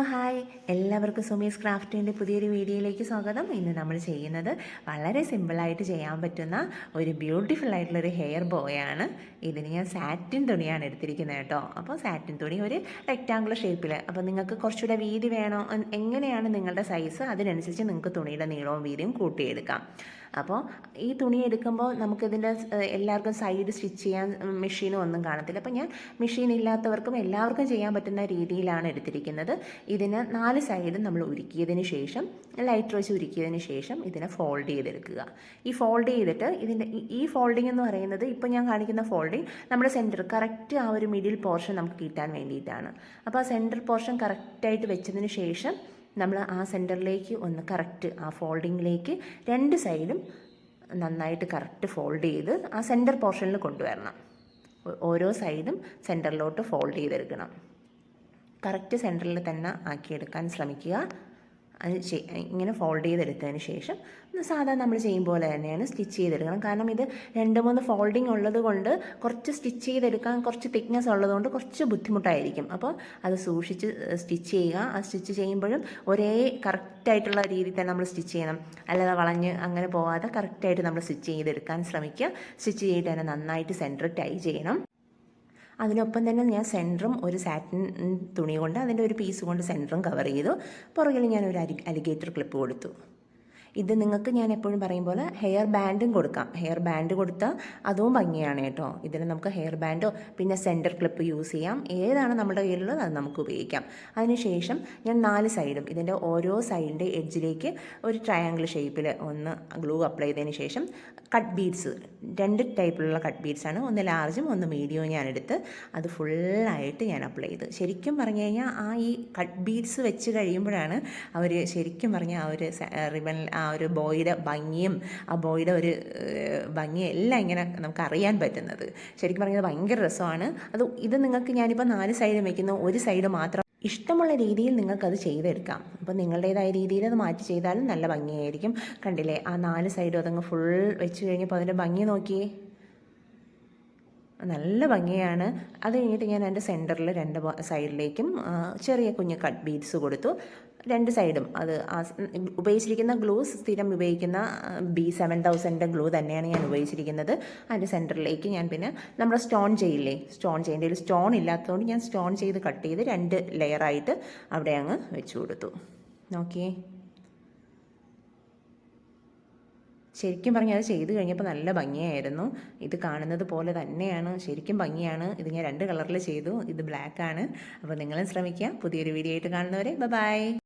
Hi, എല്ലാവർക്കും സുമീസ് ക്രാഫ്റ്റിൻ്റെ പുതിയൊരു വീഡിയോയിലേക്ക് സ്വാഗതം. ഇന്ന് നമ്മൾ ചെയ്യുന്നത് വളരെ സിമ്പിളായിട്ട് ചെയ്യാൻ പറ്റുന്ന ഒരു ബ്യൂട്ടിഫുൾ ആയിട്ടുള്ളൊരു ഹെയർ ബോയാണ്. ഇതിന് ഞാൻ സാറ്റിൻ തുണിയാണ് എടുത്തിരിക്കുന്നത് കേട്ടോ. അപ്പോൾ സാറ്റിൻ തുണി ഒരു റെക്റ്റാങ്കുലർ ഷേപ്പിൽ, അപ്പോൾ നിങ്ങൾക്ക് കുറച്ചുകൂടെ വീതി വേണോ, എങ്ങനെയാണ് നിങ്ങളുടെ സൈസ് അതിനനുസരിച്ച് നിങ്ങൾക്ക് തുണിയുടെ നീളവും വീതിയും കൂട്ടിയെടുക്കാം. അപ്പോൾ ഈ തുണി എടുക്കുമ്പോൾ നമുക്കിതിൻ്റെ എല്ലാവർക്കും സൈഡ് സ്റ്റിച്ച് ചെയ്യാൻ മെഷീനും ഒന്നും കാണത്തില്ല. അപ്പോൾ ഞാൻ മെഷീൻ ഇല്ലാത്തവർക്കും എല്ലാവർക്കും ചെയ്യാൻ പറ്റുന്ന രീതിയിലാണ് എടുത്തിരിക്കുന്നത്. ഇതിന് 4 സൈഡും നമ്മൾ ഉരുക്കിയതിന് ശേഷം, ലൈറ്റർ വെച്ച് ഉരുക്കിയതിന് ശേഷം ഇതിനെ ഫോൾഡ് ചെയ്തെടുക്കുക. ഈ ഫോൾഡ് ചെയ്തിട്ട് ഇതിൻ്റെ ഈ ഫോൾഡിംഗ് എന്ന് പറയുന്നത് ഇപ്പോൾ ഞാൻ കാണിക്കുന്ന ഫോൾഡിങ് നമ്മുടെ സെൻറ്റർ കറക്റ്റ് ആ ഒരു മിഡിൽ പോർഷൻ നമുക്ക് കിട്ടാൻ വേണ്ടിയിട്ടാണ്. അപ്പോൾ ആ സെൻറ്റർ പോർഷൻ കറക്റ്റായിട്ട് വെച്ചതിന് ശേഷം നമ്മൾ ആ സെൻറ്ററിലേക്ക് ഒന്ന് കറക്റ്റ് ആ ഫോൾഡിങ്ങിലേക്ക് 2 സൈഡും നന്നായിട്ട് കറക്റ്റ് ഫോൾഡ് ചെയ്ത് ആ സെൻറ്റർ പോർഷനിൽ കൊണ്ടുവരണം. ഓരോ സൈഡും സെൻറ്ററിലോട്ട് ഫോൾഡ് ചെയ്തെടുക്കണം. കറക്റ്റ് സെൻറ്ററിൽ തന്നെ ആക്കിയെടുക്കാൻ ശ്രമിക്കുക. അത് ഇങ്ങനെ ഫോൾഡ് ചെയ്തെടുത്തതിന് ശേഷം സാധാരണ നമ്മൾ ചെയ്യും പോലെ തന്നെയാണ് സ്റ്റിച്ച് ചെയ്തെടുക്കണം. കാരണം ഇത് 2-3 ഫോൾഡിങ് ഉള്ളത് കൊണ്ട് കുറച്ച് സ്റ്റിച്ച് ചെയ്തെടുക്കാൻ കുറച്ച് തിക്നെസ് ഉള്ളതുകൊണ്ട് കുറച്ച് ബുദ്ധിമുട്ടായിരിക്കും. അപ്പോൾ അത് സൂക്ഷിച്ച് സ്റ്റിച്ച് ചെയ്യുക. ആ സ്റ്റിച്ച് ചെയ്യുമ്പോഴും ഒരേ കറക്റ്റായിട്ടുള്ള രീതിയിൽ തന്നെ നമ്മൾ സ്റ്റിച്ച് ചെയ്യണം. അല്ലാതെ വളഞ്ഞ് അങ്ങനെ പോകാതെ കറക്റ്റായിട്ട് നമ്മൾ സ്റ്റിച്ച് ചെയ്തെടുക്കാൻ ശ്രമിക്കുക. സ്റ്റിച്ച് ചെയ്തിട്ട് തന്നെ നന്നായിട്ട് സെൻറ്റർ ടൈ ചെയ്യണം. അതിനൊപ്പം തന്നെ ഞാൻ സെൻറ്ററും ഒരു സാറ്റിൻ തുണി കൊണ്ട് അതിൻ്റെ ഒരു പീസ് കൊണ്ട് സെൻറ്ററും കവർ ചെയ്തു. പുറകിൽ ഞാൻ ഒരു അലിഗേറ്റർ ക്ലിപ്പ് കൊടുത്തു. ഇത് നിങ്ങൾക്ക് ഞാൻ എപ്പോഴും പറയും പോലെ ഹെയർ ബാൻഡും കൊടുക്കാം. ഹെയർ ബാൻഡ് കൊടുത്താൽ അതും ഭംഗിയാണ് കേട്ടോ. ഇതിന് നമുക്ക് ഹെയർ ബാൻഡോ പിന്നെ സെൻറ്റർ ക്ലിപ്പ് യൂസ് ചെയ്യാം. ഏതാണ് നമ്മുടെ കയ്യിലുള്ളത് അത് നമുക്ക് ഉപയോഗിക്കാം. അതിനുശേഷം ഞാൻ 4 സൈഡും ഇതിൻ്റെ ഓരോ സൈഡിൻ്റെ എഡ്ജിലേക്ക് ഒരു ട്രയാങ്കിൾ ഷേപ്പിൽ ഒന്ന് ഗ്ലൂ അപ്ലൈ ചെയ്തതിന് ശേഷം കട്ട് ബീഡ്സ് 2 ടൈപ്പിലുള്ള കട്ട് ബീഡ്സാണ്, ഒന്ന് ലാർജും ഒന്ന് മീഡിയവും ഞാൻ എടുത്ത് അത് ഫുള്ളായിട്ട് ഞാൻ അപ്ലൈ ചെയ്ത്. ശരിക്കും പറഞ്ഞു കഴിഞ്ഞാൽ ആ ഈ കട്ട് ബീഡ്സ് വെച്ച് കഴിയുമ്പോഴാണ് അവർ ശരിക്കും പറഞ്ഞാൽ ആ ഒരു റിബൺ ആ ഒരു ബോയുടെ ഭംഗിയും ആ ബോയുടെ ഒരു ഭംഗിയും എല്ലാം ഇങ്ങനെ നമുക്ക് അറിയാൻ പറ്റുന്നത്. ശരിക്കും പറഞ്ഞാൽ ഭയങ്കര രസമാണ്. ഇത് നിങ്ങൾക്ക് ഞാനിപ്പോൾ 4 സൈഡും വയ്ക്കുന്നു, ഒരു സൈഡ് മാത്രം ഇഷ്ടമുള്ള രീതിയിൽ നിങ്ങൾക്കത് ചെയ്തെടുക്കാം. അപ്പോൾ നിങ്ങളുടേതായ രീതിയിൽ അത് മാറ്റി ചെയ്താലും നല്ല ഭംഗിയായിരിക്കും. കണ്ടില്ലേ, ആ 4 സൈഡും അതങ്ങ് ഫുൾ വെച്ച് കഴിഞ്ഞപ്പോൾ അതിൻ്റെ ഭംഗി നോക്കിയേ, നല്ല ഭംഗിയാണ്. അത് കഴിഞ്ഞിട്ട് ഞാൻ എൻ്റെ സെൻറ്ററിൽ 2 സൈഡിലേക്കും ചെറിയ കുഞ്ഞ് കട്ട് ബീഡ്സ് കൊടുത്തു. 2 സൈഡും അത് ഉപയോഗിച്ചിരിക്കുന്ന ഗ്ലൂ സ്ഥിരം ഉപയോഗിക്കുന്ന B7000 ഗ്ലൂ തന്നെയാണ് ഞാൻ ഉപയോഗിച്ചിരിക്കുന്നത്. അതിൻ്റെ സെൻറ്ററിലേക്ക് ഞാൻ പിന്നെ നമ്മുടെ സ്റ്റോൺ ചെയ്യില്ലേ, സ്റ്റോൺ ചെയ്യേണ്ട ഒരു സ്റ്റോൺ ഇല്ലാത്തതുകൊണ്ട് ഞാൻ സ്റ്റോൺ ചെയ്ത് കട്ട് ചെയ്ത് 2 ലെയറായിട്ട് അവിടെ അങ്ങ് വെച്ച് കൊടുത്തു. നോക്കിയേ, ശരിക്കും പറഞ്ഞാൽ അത് ചെയ്ത് കഴിഞ്ഞപ്പോൾ നല്ല ഭംഗിയായിരുന്നു. ഇത് കാണുന്നത് പോലെ തന്നെയാണ്, ശരിക്കും ഭംഗിയാണ്. ഇത് ഞാൻ 2 കളറിൽ ചെയ്തു. ഇത് ബ്ലാക്കാണ്. അപ്പോൾ നിങ്ങളും ശ്രമിക്കുക. പുതിയൊരു വീഡിയോ ആയിട്ട് കാണുന്നവരെ ബൈ.